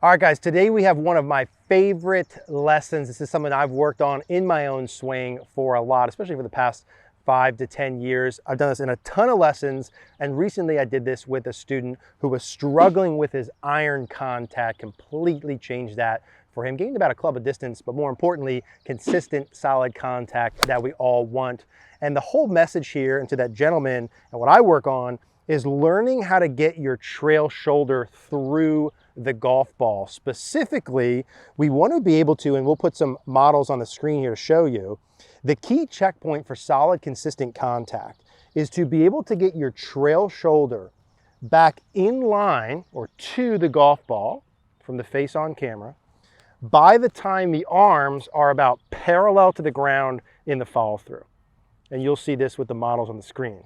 All right, guys, today we have one of my favorite lessons. This is something I've worked on in my own swing for a lot, especially for the past 5 to 10 years. I've done this in a ton of lessons, and recently I did this with a student who was struggling with his iron contact. Completely changed that for him, gained about a club of distance, but more importantly, consistent, solid contact that we all want. And the whole message here, and to that gentleman, and what I work on, is learning how to get your trail shoulder through the golf ball. Specifically, we want to be able to, and we'll put some models on the screen here to show you, the key checkpoint for solid, consistent contact is to be able to get your trail shoulder back in line or to the golf ball from the face on camera by the time the arms are about parallel to the ground in the follow through. And you'll see this with the models on the screen.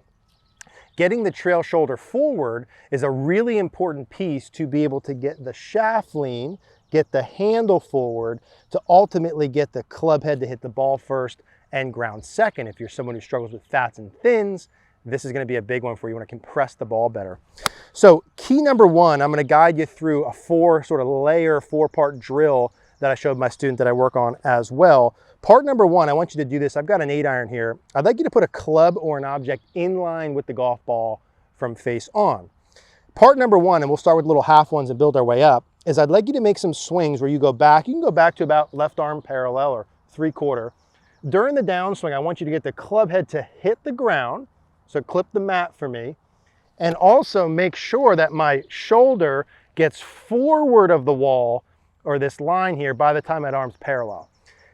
Getting the trail shoulder forward is a really important piece to be able to get the shaft lean, get the handle forward, to ultimately get the club head to hit the ball first and ground second. If you're someone who struggles with fats and thins, this is going to be a big one for you. You want to compress the ball better. So key number one, I'm going to guide you through a four-part drill that I showed my student that I work on as well. Part number one, I want you to do this. I've got an 8-iron here. I'd like you to put a club or an object in line with the golf ball from face on. Part number one, and we'll start with little half ones and build our way up, is I'd like you to make some swings where you go back. You can go back to about left arm parallel or 3/4. During the downswing, I want you to get the club head to hit the ground. So clip the mat for me. And also make sure that my shoulder gets forward of the wall or this line here by the time that arm's parallel.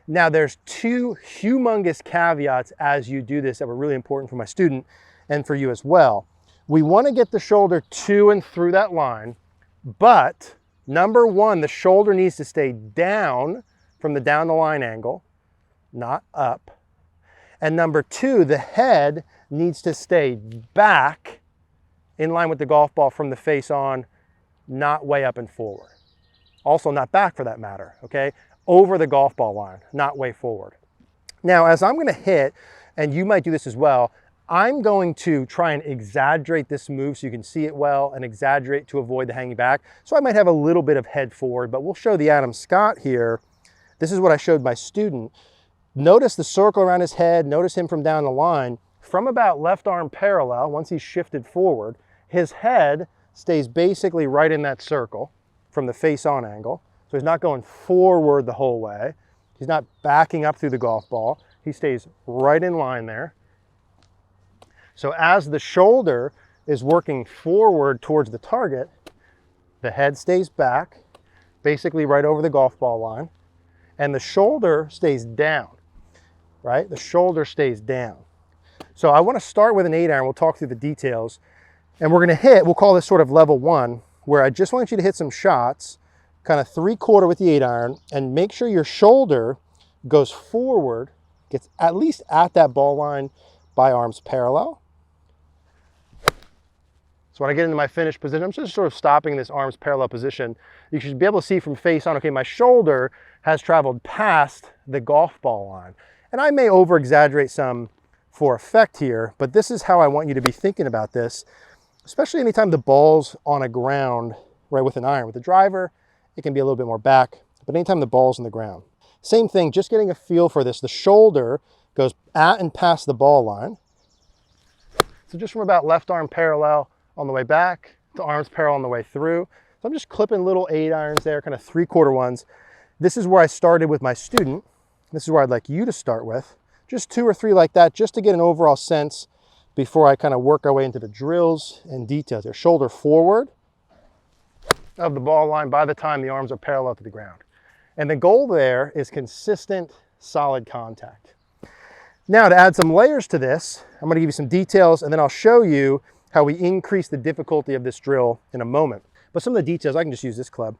Now there's two humongous caveats as you do this that were really important for my student and for you as well. We want to get the shoulder to and through that line, but number one, the shoulder needs to stay down from the down the line angle, not up. And number two, the head needs to stay back in line with the golf ball from the face on, not way up and forward. Also not back for that matter, okay? Over the golf ball line, not way forward. Now, as I'm gonna hit, and you might do this as well, I'm going to try and exaggerate this move so you can see it well and exaggerate to avoid the hanging back. So I might have a little bit of head forward, but we'll show the Adam Scott here. This is what I showed my student. Notice the circle around his head, notice him from down the line. From about left arm parallel, once he's shifted forward, his head stays basically right in that circle from the face on angle. So he's not going forward the whole way. He's not backing up through the golf ball. He stays right in line there. So as the shoulder is working forward towards the target, the head stays back, basically right over the golf ball line, and the shoulder stays down, right? The shoulder stays down. So I want to start with an 8-iron. We'll talk through the details. And we're going to hit, we'll call this sort of level one, where I just want you to hit some shots, kind of 3/4 with the 8-iron, and make sure your shoulder goes forward, gets at least at that ball line by arms parallel. So when I get into my finished position, I'm just sort of stopping this arms parallel position. You should be able to see from face on, okay, my shoulder has traveled past the golf ball line. And I may over exaggerate some for effect here, but this is how I want you to be thinking about this, especially anytime the ball's on a ground, right, with an iron. With a driver, it can be a little bit more back, but anytime the ball's on the ground. Same thing, just getting a feel for this. The shoulder goes at and past the ball line. So just from about left arm parallel on the way back to arms parallel on the way through. So I'm just clipping little 8-irons there, kind of 3/4 ones. This is where I started with my student. This is where I'd like you to start with. Just 2 or 3 like that, just to get an overall sense before I kind of work our way into the drills and details. Their shoulder forward of the ball line by the time the arms are parallel to the ground. And the goal there is consistent, solid contact. Now to add some layers to this, I'm going to give you some details and then I'll show you how we increase the difficulty of this drill in a moment. But some of the details, I can just use this club.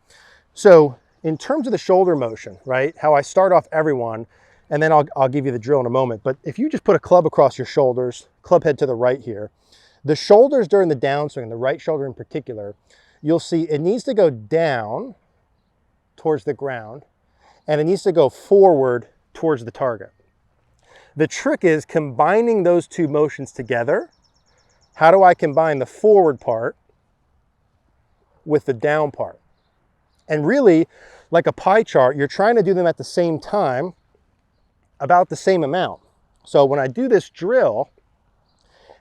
So in terms of the shoulder motion, right, how I start off everyone, and then I'll give you the drill in a moment. But if you just put a club across your shoulders, club head to the right here, the shoulders during the downswing, the right shoulder in particular, you'll see it needs to go down towards the ground and it needs to go forward towards the target. The trick is combining those two motions together. How do I combine the forward part with the down part? And really, like a pie chart, you're trying to do them at the same time, about the same amount. So when I do this drill,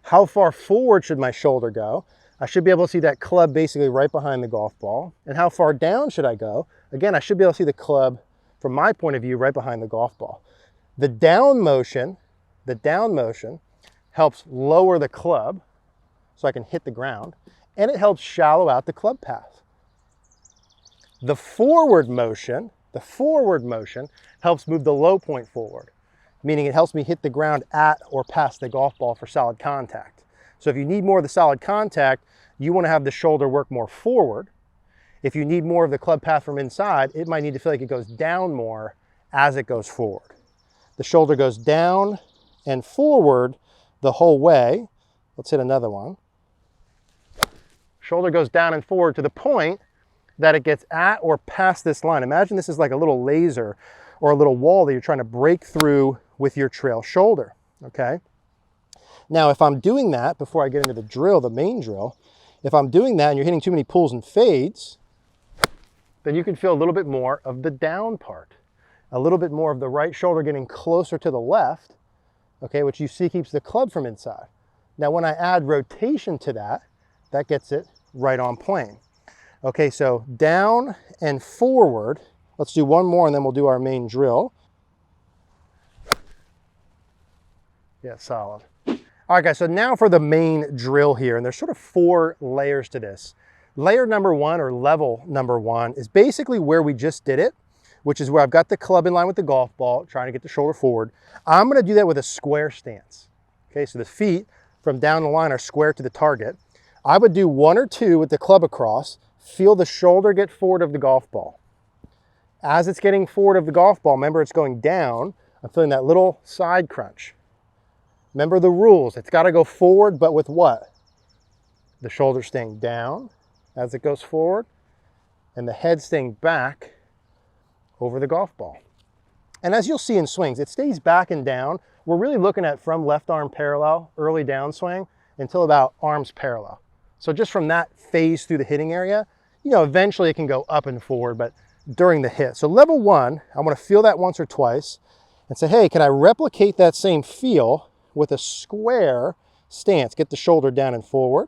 how far forward should my shoulder go? I should be able to see that club basically right behind the golf ball. And how far down should I go? Again, I should be able to see the club, from my point of view, right behind the golf ball. The down motion helps lower the club so I can hit the ground, and it helps shallow out the club path. The forward motion helps move the low point forward, meaning it helps me hit the ground at or past the golf ball for solid contact. So if you need more of the solid contact, you want to have the shoulder work more forward. If you need more of the club path from inside, it might need to feel like it goes down more as it goes forward. The shoulder goes down and forward the whole way. Let's hit another one. Shoulder goes down and forward to the point that it gets at or past this line. Imagine this is like a little laser or a little wall that you're trying to break through with your trail shoulder, okay? Now, if I'm doing that, before I get into the drill, the main drill, if I'm doing that and you're hitting too many pulls and fades, then you can feel a little bit more of the down part, a little bit more of the right shoulder getting closer to the left, okay, which you see keeps the club from inside. Now, when I add rotation to that, that gets it right on plane. Okay, so down and forward. Let's do one more and then we'll do our main drill. Yeah, solid. All right, guys, so now for the main drill here, and there's sort of 4 layers to this. Layer number 1, or level number 1, is basically where we just did it, which is where I've got the club in line with the golf ball, trying to get the shoulder forward. I'm gonna do that with a square stance. Okay, so the feet from down the line are square to the target. I would do 1 or 2 with the club across, feel the shoulder get forward of the golf ball. As it's getting forward of the golf ball, remember it's going down, I'm feeling that little side crunch. Remember the rules, it's gotta go forward, but with what? The shoulder staying down as it goes forward, and the head staying back over the golf ball. And as you'll see in swings, it stays back and down. We're really looking at from left arm parallel, early downswing, until about arms parallel. So just from that phase through the hitting area, you know, eventually it can go up and forward, but during the hit. So level 1, I want to feel that once or twice and say, hey, can I replicate that same feel with a square stance? Get the shoulder down and forward.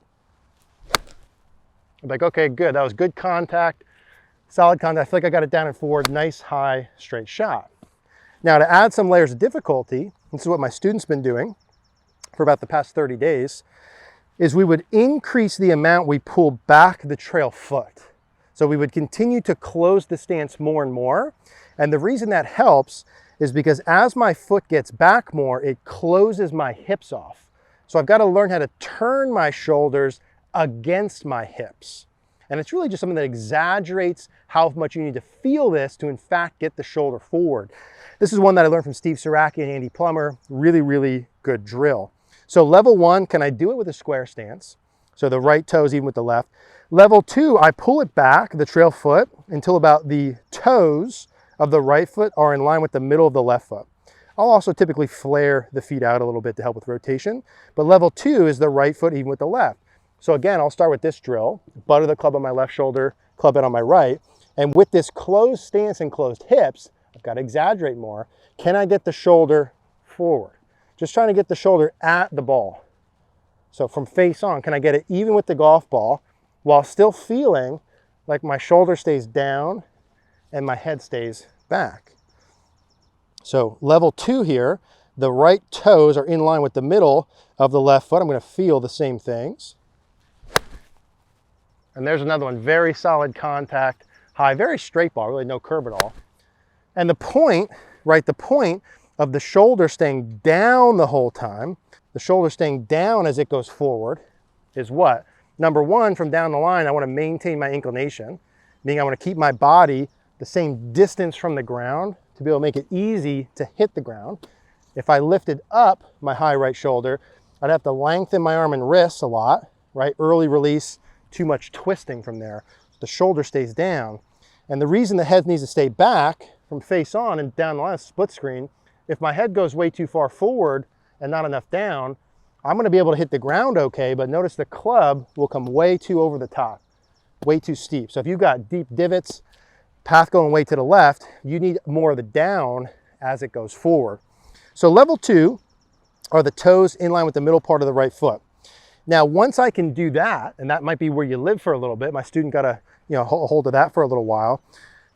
I'm like, okay, good. That was good contact, solid contact. I feel like I got it down and forward. Nice, high, straight shot. Now to add some layers of difficulty, this is what my students been doing for about the past 30 days, is we would increase the amount we pull back the trail foot. So we would continue to close the stance more and more. And the reason that helps is because as my foot gets back more, it closes my hips off. So I've got to learn how to turn my shoulders against my hips. And it's really just something that exaggerates how much you need to feel this to in fact get the shoulder forward. This is one that I learned from Steve Saraki and Andy Plummer. Really, really good drill. So level 1, can I do it with a square stance? So the right toes even with the left. Level 2, I pull it back, the trail foot, until about the toes of the right foot are in line with the middle of the left foot. I'll also typically flare the feet out a little bit to help with rotation. But level 2 is the right foot even with the left. So again, I'll start with this drill, butt of the club on my left shoulder, club head on my right. And with this closed stance and closed hips, I've got to exaggerate more. Can I get the shoulder forward? Just trying to get the shoulder at the ball. So from face on, can I get it even with the golf ball while still feeling like my shoulder stays down and my head stays back? So level 2 here, the right toes are in line with the middle of the left foot. I'm going to feel the same things. And there's another one, very solid contact, high, very straight ball, really no curve at all. And the point, right, the point of the shoulder staying down the whole time, the shoulder staying down as it goes forward, is what? Number 1, from down the line, I want to maintain my inclination, meaning I want to keep my body the same distance from the ground to be able to make it easy to hit the ground. If I lifted up my high right shoulder, I'd have to lengthen my arm and wrists a lot, right? Early release, too much twisting from there. The shoulder stays down. And the reason the head needs to stay back from face on and down the line, split screen, if my head goes way too far forward and not enough down, I'm going to be able to hit the ground okay, but notice the club will come way too over the top, way too steep. So if you've got deep divots, path going way to the left, you need more of the down as it goes forward. So level 2 are the toes in line with the middle part of the right foot. Now, once I can do that, and that might be where you live for a little bit, my student got to, hold of that for a little while.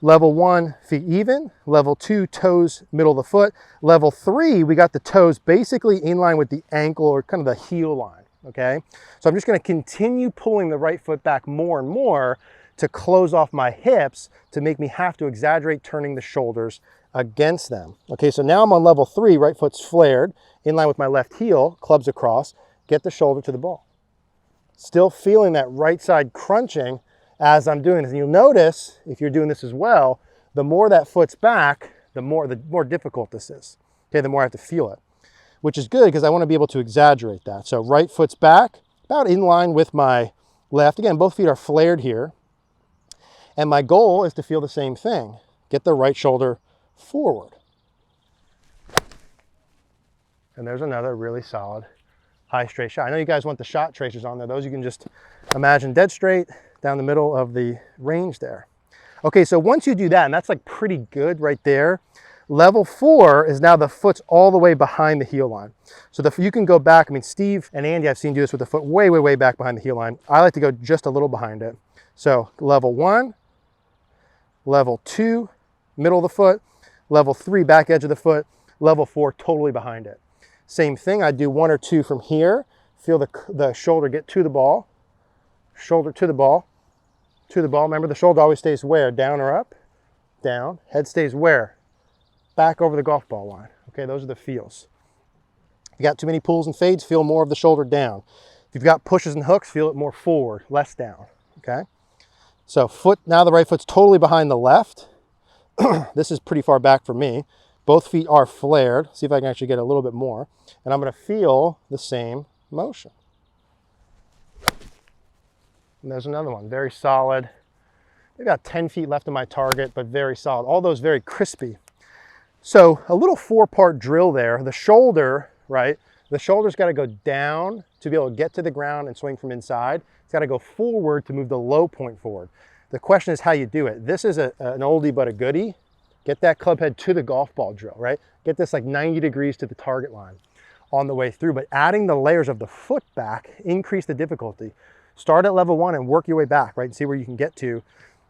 Level 1, feet even. Level 2, toes middle of the foot. Level 3, we got the toes basically in line with the ankle or kind of the heel line, okay? So I'm just gonna continue pulling the right foot back more and more to close off my hips to make me have to exaggerate turning the shoulders against them. Okay, so now I'm on level 3, right foot's flared, in line with my left heel, clubs across, get the shoulder to the ball. Still feeling that right side crunching as I'm doing this. And you'll notice, if you're doing this as well, the more that foot's back, the more difficult this is. Okay, the more I have to feel it, which is good because I want to be able to exaggerate that. So right foot's back, about in line with my left. Again, both feet are flared here. And my goal is to feel the same thing. Get the right shoulder forward. And there's another really solid high straight shot. I know you guys want the shot tracers on there. Those you can just imagine dead straight down the middle of the range there. Okay, so once you do that, and that's like pretty good right there, level 4 is now the foot's all the way behind the heel line. So you can go back. I mean, Steve and Andy, I've seen do this with the foot way, way, way back behind the heel line. I like to go just a little behind it. So level 1, level 2, middle of the foot, level 3, back edge of the foot, level 4, totally behind it. Same thing, I do 1 or 2 from here. Feel the shoulder get to the ball, shoulder to the ball, to the ball. Remember, the shoulder always stays where? Down or up? Down. Head stays where? Back over the golf ball line. Okay, those are the feels. If you got too many pulls and fades, feel more of the shoulder down. If you've got pushes and hooks, feel it more forward, less down. Okay? So now the right foot's totally behind the left. This is pretty far back for me. Both feet are flared. See if I can actually get a little bit more. And I'm going to feel the same motion. And there's another one, very solid. Maybe about 10 feet left of my target, but very solid. All those very crispy. So a little 4-part drill there. The shoulder, right? The shoulder's got to go down to be able to get to the ground and swing from inside. It's got to go forward to move the low point forward. The question is how you do it. This is an oldie but a goodie. Get that club head to the golf ball drill, right? Get this like 90 degrees to the target line on the way through, but adding the layers of the foot back, increase the difficulty. Start at level 1 and work your way back, right? And see where you can get to.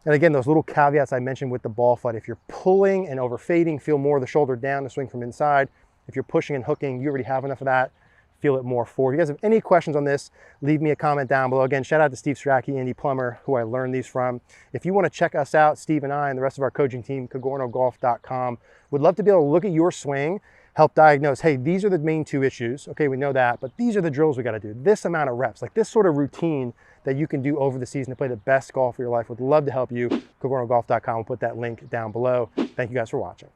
And again, those little caveats I mentioned with the ball flight. If you're pulling and over fading, feel more of the shoulder down to swing from inside. If you're pushing and hooking, you already have enough of that. Feel it more forward. If you guys have any questions on this, leave me a comment down below. Again, shout out to Steve Strachey, Andy Plummer, who I learned these from. If you want to check us out, Steve and I and the rest of our coaching team, cogornogolf.com. Would love to be able to look at your swing, help diagnose, hey, these are the main 2 issues. Okay, we know that, but these are the drills we got to do. This amount of reps, like this sort of routine that you can do over the season to play the best golf of your life. Would love to help you. cogornogolf.com. We'll put that link down below. Thank you guys for watching.